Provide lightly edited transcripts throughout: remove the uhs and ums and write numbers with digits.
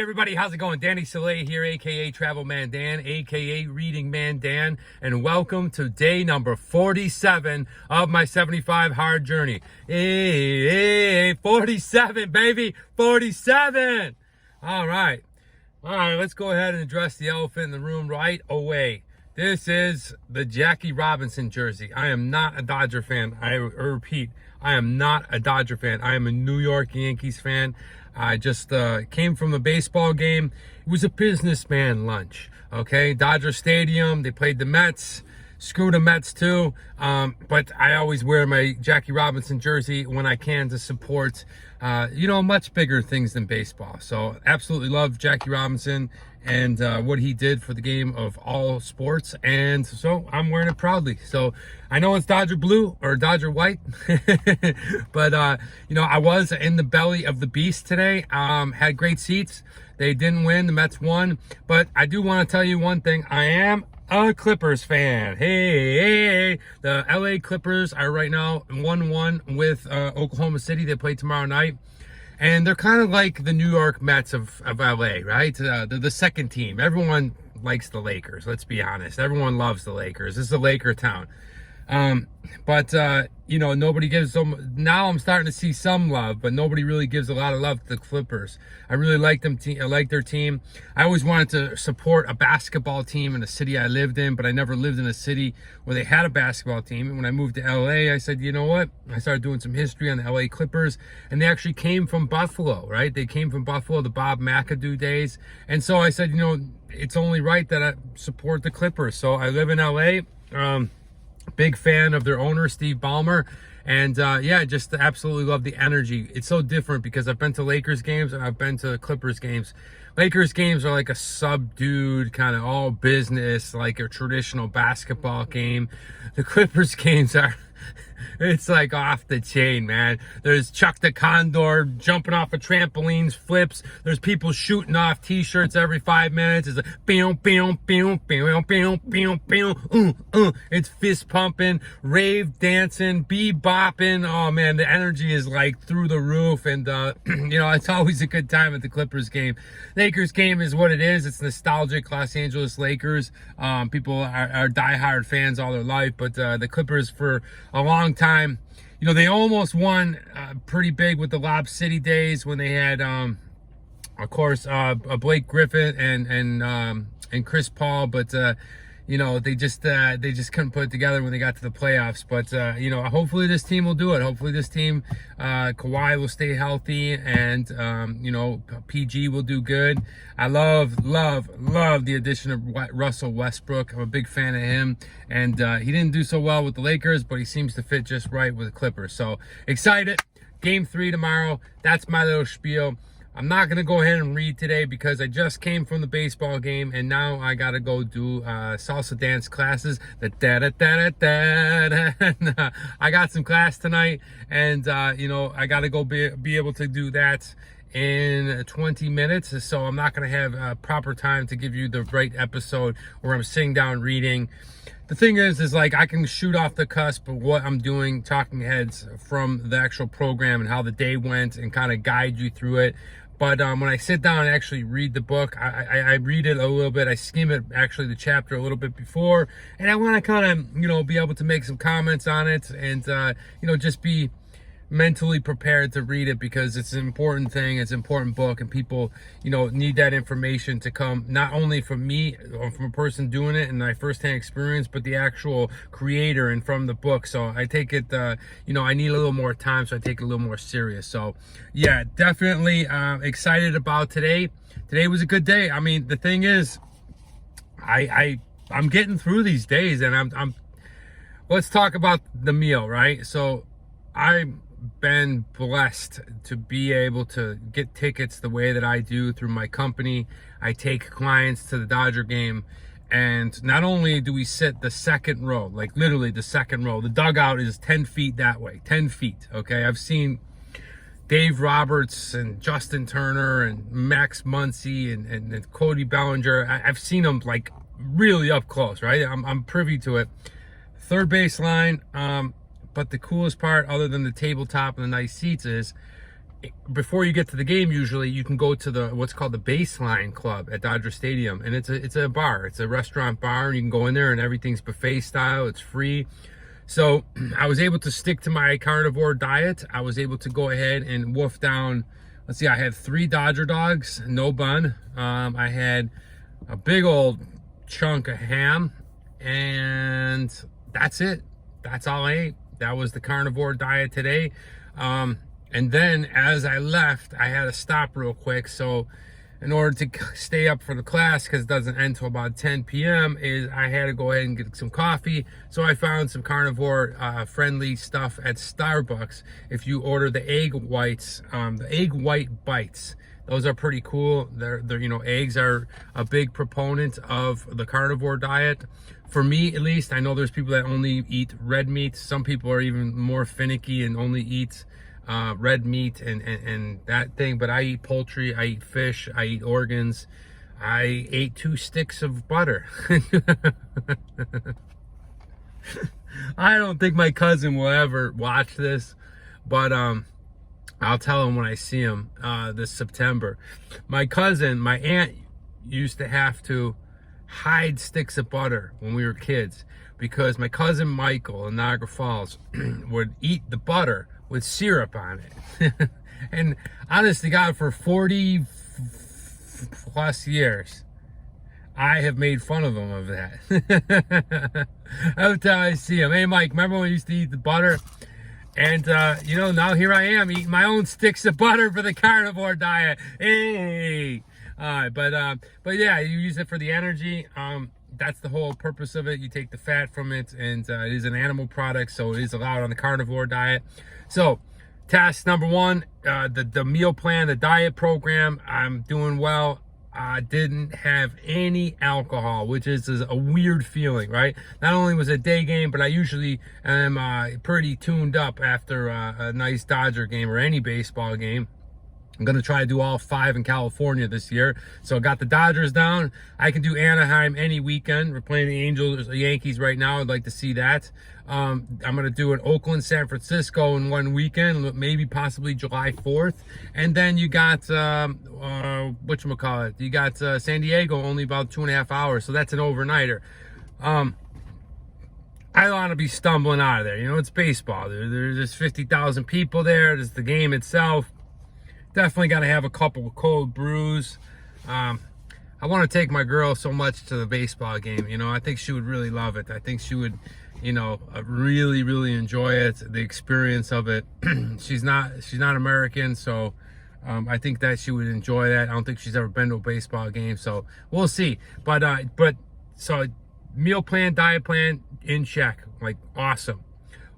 Everybody, how's it going? Danny Soleil here, aka Travel Man Dan, aka Reading Man Dan, and welcome to day number 47 of my 75 hard journey. Hey, 47, baby, 47. All right, let's go ahead and address the elephant in the room right away. This is the Jackie Robinson jersey. I am not a Dodger fan. I repeat, I am not a Dodger fan. I am a New York Yankees fan. I just came from a baseball game. It was a businessman lunch, okay? Dodger Stadium, they played the Mets. Screw the Mets too. But I always wear my Jackie Robinson jersey when I can to support, much bigger things than baseball. So absolutely love Jackie Robinson and what he did for the game of all sports. And so I'm wearing it proudly. So I know it's Dodger blue or Dodger white, but I was in the belly of the beast today. Had great seats. They didn't win. The Mets won. But I do want to tell you one thing. I am a Clippers fan. Hey, the LA Clippers are right now 1-1 with Oklahoma City. They play tomorrow night. And they're kind of like the New York Mets of LA, right? They're the second team. Everyone likes the Lakers, let's be honest. Everyone loves the Lakers. This is a Laker town. Nobody gives them. Now I'm starting to see some love, but nobody really gives a lot of love to the Clippers. I really like them. I like their team. I always wanted to support a basketball team in the city I lived in, but I never lived in a city where they had a basketball team. And when I moved to LA, I said, you know what? I started doing some history on the LA Clippers, and they actually came from Buffalo, right? They came from Buffalo, the Bob McAdoo days. And so I said, it's only right that I support the Clippers. So I live in LA. Big fan of their owner, Steve Ballmer. And just absolutely love the energy. It's so different because I've been to Lakers games and I've been to Clippers games. Lakers games are like a subdued kind of all business, like a traditional basketball game. The Clippers games are... It's like off the chain, man. There's Chuck the Condor jumping off of trampolines, flips. There's people shooting off t-shirts every 5 minutes. It's like, pew, pew, pew, pew, pew, pew, pew. It's fist pumping, rave dancing, bebopping. Oh, man, the energy is like through the roof. And, it's always a good time at the Clippers game. Lakers game is what it is. It's nostalgic Los Angeles Lakers. People are diehard fans all their life. But the Clippers for a long time, they almost won pretty big with the Lob City days when they had, of course, Blake Griffin and Chris Paul, but they just couldn't put it together when they got to the playoffs. But hopefully this team will do it. Hopefully this team, Kawhi will stay healthy, and PG will do good. I love the addition of Russell Westbrook. I'm a big fan of him, and he didn't do so well with the Lakers, but he seems to fit just right with the Clippers. So excited. Game 3 tomorrow. That's my little spiel. I'm not going to go ahead and read today because I just came from the baseball game, and now I got to go do salsa dance classes. I got some class tonight, and, I got to go be able to do that in 20 minutes. So I'm not going to have proper time to give you the right episode where I'm sitting down reading. The thing is like I can shoot off the cusp of what I'm doing, talking heads from the actual program and how the day went and kind of guide you through it. But when I sit down and actually read the book, I read it a little bit. I skim it, actually, the chapter a little bit before. And I want to kind of, be able to make some comments on it and, just be mentally prepared to read it because it's an important thing. It's an important book, and people, need that information to come not only from me or from a person doing it and my firsthand experience, but the actual creator and from the book. So I take it, I need a little more time, so I take it a little more serious. So yeah, definitely excited about today. Today was a good day. I mean, the thing is, I'm getting through these days, and I'm let's talk about the meal, right? So I'm been blessed to be able to get tickets the way that I do through my company. I take clients to the Dodger game, and not only do we sit the second row, like literally the second row, the dugout is 10 feet that way, 10 feet, okay? I've seen Dave Roberts and Justin Turner and Max Muncy and Cody Bellinger. I've seen them like really up close, right? I'm privy to it. Third base line, but the coolest part, other than the tabletop and the nice seats, is before you get to the game, usually you can go to the what's called the Baseline Club at Dodger Stadium, and it's a bar, it's a restaurant bar, and you can go in there and everything's buffet style, it's free. So I was able to stick to my carnivore diet. I was able to go ahead and wolf down, let's see, I had 3 Dodger dogs, no bun. I had a big old chunk of ham, and that's it. That's all I ate. That was the carnivore diet today. And then as I left, I had to stop real quick. So in order to stay up for the class, because it doesn't end till about 10 p.m., is I had to go ahead and get some coffee. So I found some carnivore friendly stuff at Starbucks. If you order the egg whites, the egg white bites, those are pretty cool. They're you know, eggs are a big proponent of the carnivore diet. For me, at least, I know there's people that only eat red meat. Some people are even more finicky and only eat red meat and that thing. But I eat poultry, I eat fish, I eat organs. I ate 2 sticks of butter. I don't think my cousin will ever watch this, but I'll tell him when I see him this September. My cousin, my aunt, used to have to hide sticks of butter when we were kids, because my cousin Michael in Niagara Falls would eat the butter with syrup on it. And honest to God, for 40 plus years, I have made fun of him of that. Every time I see him, hey Mike, remember when we used to eat the butter? And you know, now here I am eating my own sticks of butter for the carnivore diet. Hey, all right, but yeah, you use it for the energy. That's the whole purpose of it. You take the fat from it, and it is an animal product, so it is allowed on the carnivore diet. So task number 1, the meal plan, the diet program, I'm doing well. I didn't have any alcohol, which is a weird feeling, right? Not only was it a day game, but I usually am pretty tuned up after a nice Dodger game or any baseball game. I'm going to try to do all 5 in California this year. So I got the Dodgers down. I can do Anaheim any weekend. We're playing the Angels, the Yankees right now. I'd like to see that. I'm going to do an Oakland, San Francisco in one weekend, maybe possibly July 4th. And then you got, whatchamacallit, you got San Diego, only about 2.5 hours. So that's an overnighter. I don't want to be stumbling out of there. You know, it's baseball. There's 50,000 people there. There's the game itself. Definitely got to have a couple of cold brews. I want to take my girl so much to the baseball game. You know, I think she would really love it. I think she would, you know, really, really enjoy it, the experience of it. She's not American, so I think that she would enjoy that. I don't think she's ever been to a baseball game, so we'll see. But so meal plan, diet plan in check, like awesome.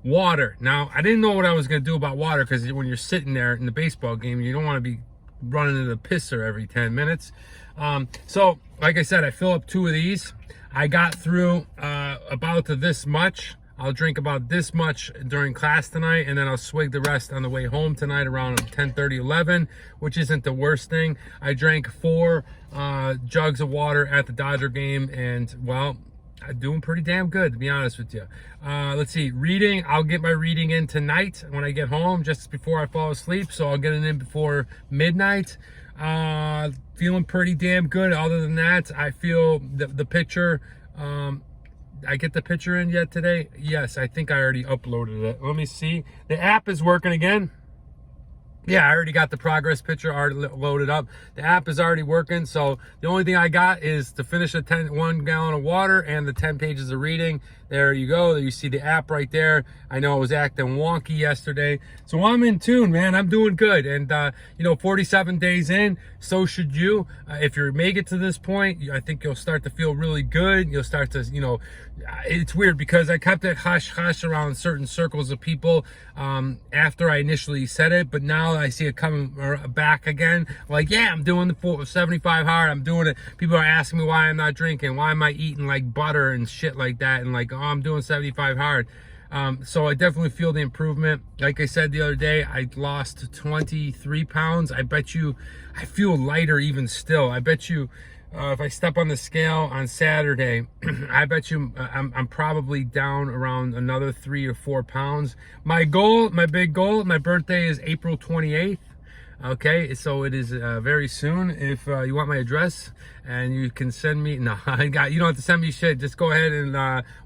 Water. Now, I didn't know what I was going to do about water, because when you're sitting there in the baseball game, you don't want to be running into the pisser every 10 minutes. So, like I said, I fill up 2 of these. I got through about this much. I'll drink about this much during class tonight, and then I'll swig the rest on the way home tonight around 10:30, 11, which isn't the worst thing. I drank 4 jugs of water at the Dodger game, and, well, I'm doing pretty damn good, to be honest with you. Let's see, reading. I'll get my reading in tonight when I get home, just before I fall asleep. So I'll get it in before midnight. Feeling pretty damn good. Other than that, I feel the picture. I get the picture in yet today? Yes, I think I already uploaded it. Let me see. The app is working again. Yeah, I already got the progress picture already loaded up. The app is already working, so the only thing I got is to finish 1 gallon of water and the 10 pages of reading. There you go. You see the app right there. I know I was acting wonky yesterday, so I'm in tune, man. I'm doing good, and you know, 47 days in, so should you. If you make it to this point, I think you'll start to feel really good. You'll start to, you know, it's weird because I kept it hush around certain circles of people after I initially said it, but now I see it coming back again. Like, yeah, I'm doing the 75 hard. I'm doing it. People are asking me why I'm not drinking. Why am I eating like butter and shit like that? And like, oh, I'm doing 75 hard. So I definitely feel the improvement. Like I said the other day, I lost 23 pounds. I bet you, I feel lighter even still. I bet you, if I step on the scale on Saturday, I bet you I'm probably down around another 3 or 4 pounds. My goal, my big goal, my birthday is April 28th. Okay, so it is very soon. If you want my address, and you can send me, no, you don't have to send me shit. Just go ahead and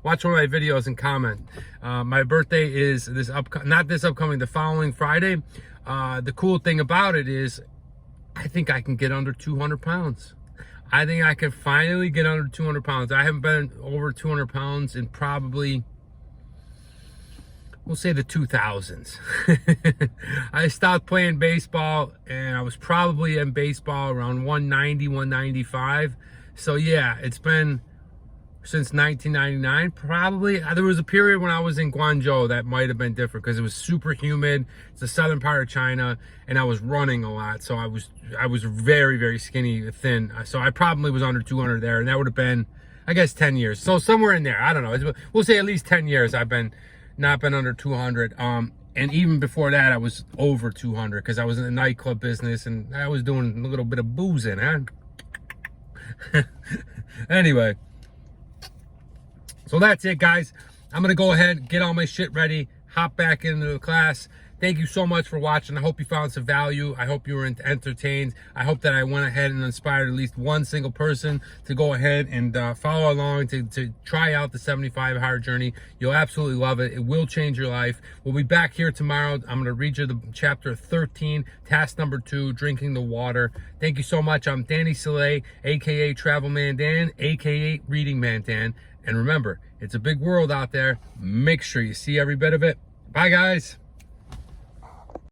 watch one of my videos and comment. My birthday is not this upcoming, the following Friday. The cool thing about it is, I think I can get under 200 pounds. I think I can finally get under 200 pounds. I haven't been over 200 pounds in probably, we'll say, the 2000s. I stopped playing baseball, and I was probably in baseball around 190, 195. So yeah, it's been since 1999, probably. There was a period when I was in Guangzhou that might have been different because it was super humid. It's the southern part of China, and I was running a lot, so I was very, very skinny, thin. So I probably was under 200 there, and that would have been, I guess, 10 years. So somewhere in there, I don't know. We'll say at least 10 years I've not been under 200. And even before that, I was over 200 because I was in the nightclub business, and I was doing a little bit of boozing, huh? Anyway. So that's it, guys. I'm going to go ahead, get all my shit ready, hop back into the class. Thank you so much for watching. I hope you found some value. I hope you were entertained. I hope that I went ahead and inspired at least one single person to go ahead and follow along, to try out the 75 hard journey. You'll absolutely love it. It will change your life. We'll be back here tomorrow. I'm going to read you the chapter 13, task number 2, drinking the water. Thank you so much. I'm Danny Soleil, a.k.a. Travel Man Dan, a.k.a. Reading Man Dan. And remember, it's a big world out there. Make sure you see every bit of it. Bye, guys.